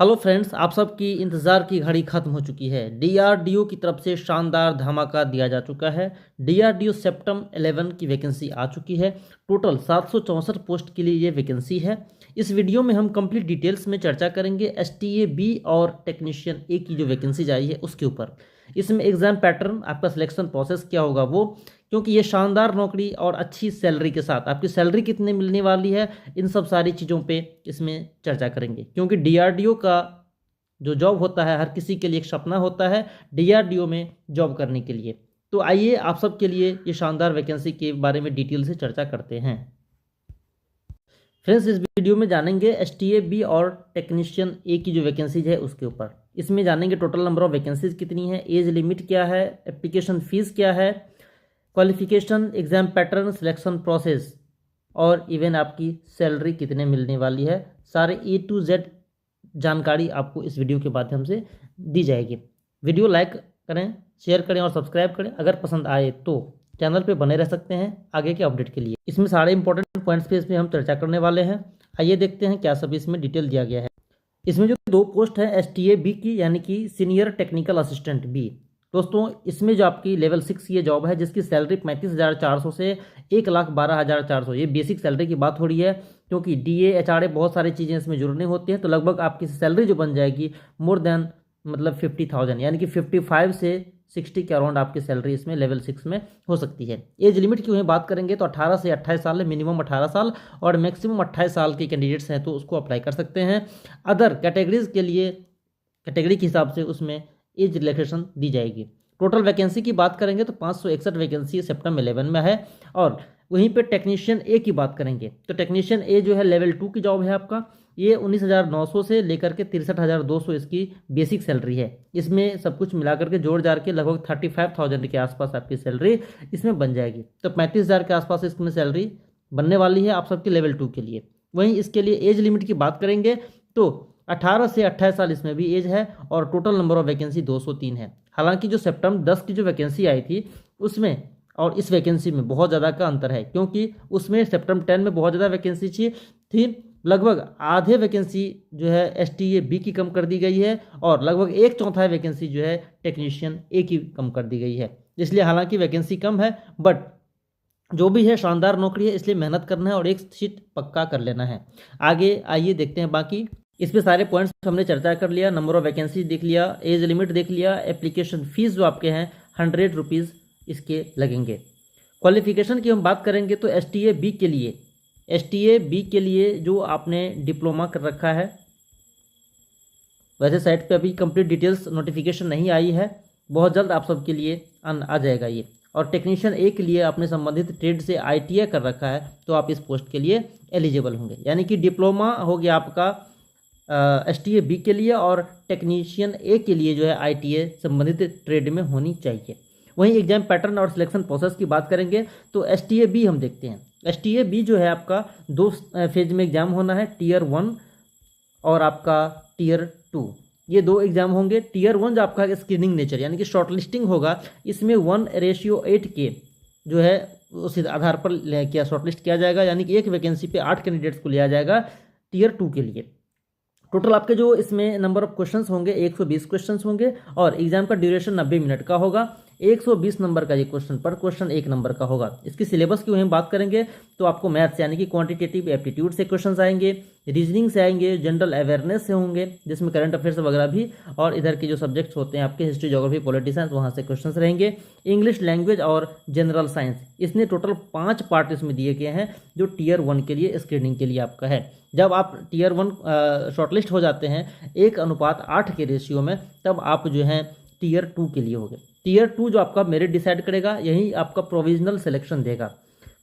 Hello friends, आप सबकी इंतज़ार की घड़ी ख़त्म हो चुकी है। डीआरडीओ की तरफ से शानदार धमाका दिया जा चुका है। डीआरडीओ सेप्टम 11 की वैकेंसी आ चुकी है। टोटल 764 पोस्ट के लिए ये वैकेंसी है। इस वीडियो में हम कंप्लीट डिटेल्स में चर्चा करेंगे एसटीए बी और टेक्नीशियन ए की जो वैकेंसी आई है उसके ऊपर। इसमें एग्ज़ाम पैटर्न, आपका सिलेक्शन प्रोसेस क्या होगा वो, क्योंकि ये शानदार नौकरी और अच्छी सैलरी के साथ आपकी सैलरी कितनी मिलने वाली है, इन सब सारी चीज़ों पे इसमें चर्चा करेंगे। क्योंकि डीआरडीओ का जो जॉब होता है हर किसी के लिए एक सपना होता है डीआरडीओ में जॉब करने के लिए। तो आइए आप सब के लिए ये शानदार वैकेंसी के बारे में डिटेल से चर्चा करते हैं। फ्रेंड्स, इस वीडियो में जानेंगे एसटीए बी और टेक्नीशियन ए की जो वैकेंसीज है उसके ऊपर। इसमें जानेंगे टोटल नंबर ऑफ वैकेंसीज कितनी है, एज लिमिट क्या है, एप्लीकेशन फीस क्या है, qualification, exam pattern, selection process और इवन आपकी सैलरी कितने मिलने वाली है। सारे ए टू जेड जानकारी आपको इस वीडियो के माध्यम से दी जाएगी। वीडियो लाइक करें, शेयर करें और सब्सक्राइब करें। अगर पसंद आए तो चैनल पे बने रह सकते हैं आगे के अपडेट के लिए। इसमें सारे इंपॉर्टेंट पॉइंट्स पे इसमें हम चर्चा करने वाले हैं। आइए देखते हैं क्या सब इसमें डिटेल दिया गया है। इसमें जो 2 पोस्ट है एसटीए बी की, यानी कि सीनियर टेक्निकल असिस्टेंट बी। दोस्तों, इसमें जो आपकी लेवल 6 ये जॉब है जिसकी सैलरी 35,400 से 1,12,400, ये बेसिक सैलरी की बात हो रही है। क्योंकि डीए एचआरए बहुत सारी चीज़ें इसमें जुड़नी होती हैं, तो लगभग आपकी सैलरी जो बन जाएगी मोर देन 50,000, यानी कि 55 से 60 के अराउंड आपकी सैलरी इसमें लेवल 6 में हो सकती है। एज लिमिट की वहीं बात करेंगे तो 18 से 28 साल है, मिनिमम 18 साल और मैक्सिमम 28 साल के कैंडिडेट्स हैं तो उसको अप्लाई कर सकते हैं। अदर कैटेगरीज के लिए कैटेगरी के हिसाब से उसमें एज रिलैक्सेशन दी जाएगी। टोटल वैकेंसी की बात करेंगे तो 561 वैकेंसी सेप्टेम्बर 11 में है। और वहीं पे टेक्नीशियन ए की बात करेंगे तो टेक्नीशियन ए जो है लेवल 2 की जॉब है आपका। ये 19,900 से लेकर के 63,200 इसकी बेसिक सैलरी है। इसमें सब कुछ मिलाकर के जोड़ जाड़ के लगभग 35,000 के आसपास आपकी सैलरी इसमें बन जाएगी। तो 35,000 के आसपास इसमें सैलरी बनने वाली है आप सबके लेवल 2 के लिए। वहीं इसके लिए एज लिमिट की बात करेंगे तो 18 से 28 साल इसमें भी एज है और टोटल नंबर ऑफ वैकेंसी 203 है। हालांकि जो सितंबर 10 की जो वैकेंसी आई थी उसमें और इस वैकेंसी में बहुत ज़्यादा का अंतर है, क्योंकि उसमें सितंबर 10 में बहुत ज़्यादा वैकेंसी थी। लगभग आधे वैकेंसी जो है एसटीए बी की कम कर दी गई है और लगभग 1/4 वैकेंसी जो है टेक्नीशियन ए की कम कर दी गई है। इसलिए हालांकि वैकेंसी कम है, बट जो भी है शानदार नौकरी है, इसलिए मेहनत करना है और एक सीट पक्का कर लेना है। आगे आइए देखते हैं बाकी। इसमें सारे पॉइंट्स हमने चर्चा कर लिया, नंबर ऑफ वैकेंसी देख लिया, एज लिमिट देख लिया, एप्लीकेशन फीस जो आपके हैं 100 रुपीज़ इसके लगेंगे। क्वालिफिकेशन की हम बात करेंगे तो एसटीए बी के लिए जो आपने डिप्लोमा कर रखा है, वैसे साइट पे अभी कंप्लीट डिटेल्स नोटिफिकेशन नहीं आई है, बहुत जल्द आप सबके लिए आ जाएगा ये। और टेक्नीशियन ए के लिए आपने संबंधित ट्रेड से आईटीआई कर रखा है तो आप इस पोस्ट के लिए एलिजिबल होंगे। यानी कि डिप्लोमा हो गया आपका एसटीए बी के लिए और टेक्नीशियन ए के लिए जो है आईटीआई संबंधित ट्रेड में होनी चाहिए। वहीं एग्जाम पैटर्न और सिलेक्शन प्रोसेस की बात करेंगे तो एसटीए बी हम देखते हैं। एसटीए बी जो है आपका 2 फेज में एग्जाम होना है, टीयर 1 और आपका टीयर 2, ये 2 एग्जाम होंगे। टीयर 1 जो आपका स्क्रीनिंग नेचर यानी कि शॉर्टलिस्टिंग होगा, इसमें 1:8 के जो है उस आधार पर क्या शॉर्टलिस्ट किया जाएगा, यानी कि एक वैकेंसी पे 8 कैंडिडेट्स को लिया जाएगा टीयर 2 के लिए। टोटल आपके जो इसमें नंबर ऑफ क्वेश्चंस होंगे 120 क्वेश्चंस होंगे और एग्जाम का ड्यूरेशन 90 मिनट का होगा। 120 नंबर का ये क्वेश्चन पर क्वेश्चन 1 नंबर का होगा। इसकी सिलेबस की वहीं बात करेंगे तो आपको मैथ्स यानी कि क्वांटिटेटिव एप्टीट्यूड से क्वेश्चंस आएंगे, रीजनिंग से आएंगे, जनरल अवेयरनेस से होंगे जिसमें करंट अफेयर्स वगैरह भी, और इधर के जो सब्जेक्ट्स होते हैं आपके हिस्ट्री, ज्योग्राफी, पॉलिटी साइंस, वहाँ से क्वेश्चंस रहेंगे। इंग्लिश लैंग्वेज और जनरल साइंस, इसमें टोटल 5 पार्ट इसमें दिए गए हैं जो टीयर 1 के लिए स्क्रीनिंग के लिए आपका है। जब आप टीयर 1 शॉर्टलिस्ट हो जाते हैं 1:8 के रेशियो में, तब आप जो है टीयर 2 के लिए हो गए। टीयर 2 जो आपका मेरिट डिसाइड करेगा, यही आपका प्रोविजनल सिलेक्शन देगा।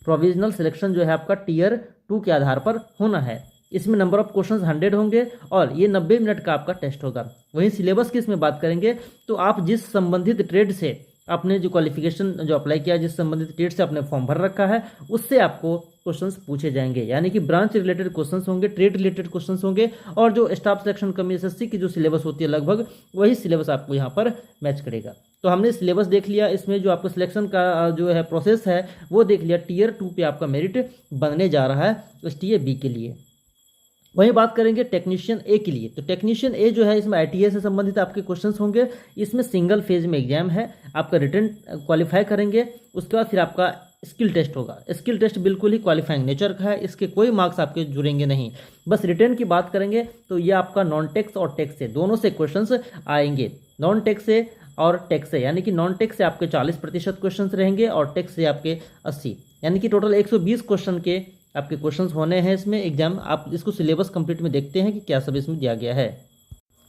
प्रोविजनल सिलेक्शन जो है आपका टीयर 2 के आधार पर होना है। इसमें नंबर ऑफ क्वेश्चंस 100 होंगे और ये 90 मिनट का आपका टेस्ट होगा। वहीं सिलेबस की इसमें बात करेंगे तो आप जिस संबंधित ट्रेड से आपने जो क्वालिफिकेशन जो अप्लाई किया, जिस संबंधित ट्रेड से आपने फॉर्म भर रखा है, उससे आपको क्वेश्चंस पूछे जाएंगे। यानी कि ब्रांच रिलेटेड क्वेश्चंस होंगे, ट्रेड रिलेटेड क्वेश्चंस होंगे और जो स्टाफ सिलेक्शन कमीशन एसएससी की जो सिलेबस होती है लगभग वही सिलेबस आपको यहाँ पर मैच करेगा। तो हमने सिलेबस देख लिया, इसमें जो आपको सिलेक्शन का जो है प्रोसेस है वो देख लिया। टीयर 2 पे आपका मेरिट बनने जा रहा है एसटीए बी के लिए। वहीं बात करेंगे टेक्नीशियन ए के लिए, तो टेक्नीशियन ए जो है इसमें आईटीआई से संबंधित आपके क्वेश्चंस होंगे। इसमें सिंगल फेज में एग्जाम है, आपका रिटन क्वालिफाई करेंगे, उसके बाद फिर आपका स्किल टेस्ट होगा। स्किल टेस्ट बिल्कुल ही क्वालिफाइंग नेचर का है, इसके कोई मार्क्स आपके जुड़ेंगे नहीं। बस रिटर्न की बात करेंगे तो ये आपका नॉन टैक्स और टैक्स से दोनों से क्वेश्चंस आएंगे। नॉन टैक्स से और टैक्स से, यानी कि नॉन टैक्स से आपके 40% क्वेश्चंस रहेंगे और टैक्स से आपके 80, यानी कि टोटल 120 क्वेश्चन के आपके क्वेश्चंस होने हैं इसमें एग्जाम। आप इसको सिलेबस कंप्लीट में देखते हैं कि क्या सब इसमें दिया गया है।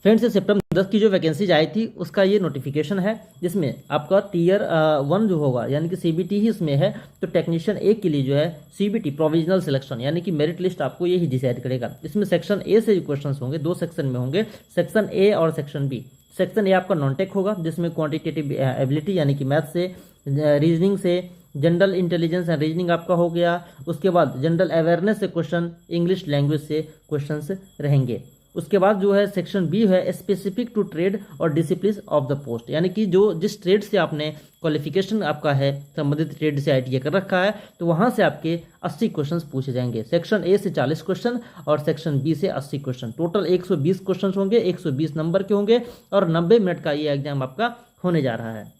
फ्रेंड्स, ये सितंबर 10 की जो वैकेंसीज आई थी उसका ये नोटिफिकेशन है, जिसमें आपका टीयर 1 जो होगा यानी कि सीबीटी ही इसमें है। तो टेक्नीशियन ए के लिए जो है सीबीटी प्रोविजनल सिलेक्शन यानी कि मेरिट लिस्ट आपको यही डिसाइड करेगा। इसमें सेक्शन ए से जो क्वेश्चन होंगे 2 सेक्शन में होंगे, सेक्शन ए और सेक्शन बी। सेक्शन ए आपका नॉन टेक होगा, जिसमें क्वांटिटेटिव एबिलिटी यानी कि मैथ से, रीजनिंग से, जनरल इंटेलिजेंस एंड रीजनिंग आपका हो गया। उसके बाद जनरल अवेयरनेस से क्वेश्चन, इंग्लिश लैंग्वेज से क्वेश्चंस रहेंगे। उसके बाद जो है सेक्शन बी है स्पेसिफिक टू ट्रेड और डिसिप्लिन ऑफ द पोस्ट, यानी कि जो जिस ट्रेड से आपने क्वालिफिकेशन आपका है, संबंधित ट्रेड से आईटीआई कर रखा है, तो वहां से आपके 80 क्वेश्चंस पूछे जाएंगे। सेक्शन ए से 40 क्वेश्चन और सेक्शन बी से 80 क्वेश्चन, टोटल 120 क्वेश्चन होंगे, 120 नंबर के होंगे और 90 मिनट का ये एग्जाम आपका होने जा रहा है।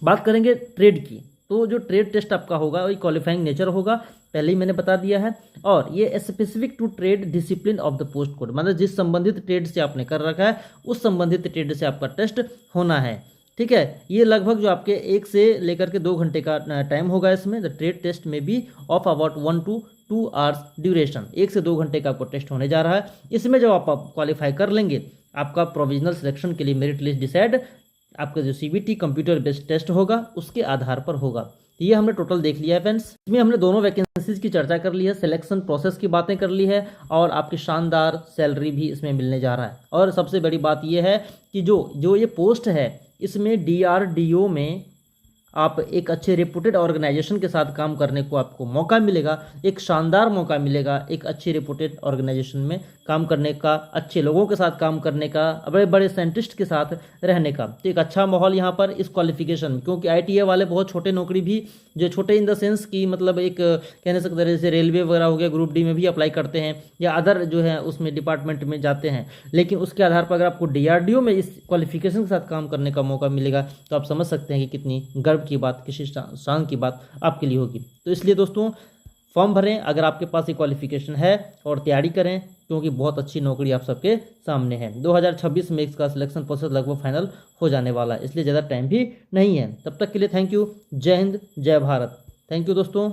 बात करेंगे ट्रेड की, तो जो ट्रेड टेस्ट आपका होगा वही क्वालिफाइंग नेचर होगा, पहले ही मैंने बता दिया है। और ये specific to trade discipline of the post code, मतलब जिस संबंधित ट्रेड से आपने कर रखा है उस संबंधित ट्रेड से आपका टेस्ट होना है। ठीक है, ये लगभग जो आपके 1 से लेकर के 2 घंटे का टाइम होगा इसमें। द ट्रेड टेस्ट में be of about 1 to 2 hours duration, 1 से 2 घंटे का आपको टेस्ट होने जा रहा है। इसमें जब आप क्वालिफाई कर लेंगे, आपका प्रोविजनल सिलेक्शन के लिए मेरिट लिस्ट डिसाइड आपका जो सीबीटी कंप्यूटर बेस्ड टेस्ट होगा उसके आधार पर होगा। तो ये हमने टोटल देख लिया है फ्रेंड्स। इसमें हमने दोनों वैकेंसीज की चर्चा कर ली है, सिलेक्शन प्रोसेस की बातें कर ली है और आपकी शानदार सैलरी भी इसमें मिलने जा रहा है। और सबसे बड़ी बात ये है कि जो ये पोस्ट है इसमें डीआरडीओ में आप एक अच्छे रेपुटेड ऑर्गेनाइजेशन के साथ काम करने को आपको मौका मिलेगा, एक शानदार मौका मिलेगा एक अच्छे रेपुटेड ऑर्गेनाइजेशन में काम करने का, अच्छे लोगों के साथ काम करने का, बड़े बड़े साइंटिस्ट के साथ रहने का। तो एक अच्छा माहौल यहाँ पर इस क्वालिफिकेशन में, क्योंकि आईटीआई वाले बहुत छोटे नौकरी भी, जो छोटे इन द सेंस की मतलब एक कहने सकते हैं जैसे रेलवे वगैरह हो गया, ग्रुप डी में भी अप्लाई करते हैं या अदर जो है उसमें डिपार्टमेंट में जाते हैं, लेकिन उसके आधार पर अगर आपको डीआरडीओ में इस क्वालिफिकेशन के साथ काम करने का मौका मिलेगा तो आप समझ सकते हैं कि कितनी गर्व की बात, किसी शान की बात आपके लिए होगी। तो इसलिए दोस्तों फॉर्म भरें अगर आपके पास ये क्वालिफिकेशन है और तैयारी करें, क्योंकि बहुत अच्छी नौकरी आप सबके सामने है। 2026 में इसका सिलेक्शन प्रोसेस लगभग फाइनल हो जाने वाला है, इसलिए ज़्यादा टाइम भी नहीं है। तब तक के लिए थैंक यू। जय हिंद, जय भारत। थैंक यू दोस्तों।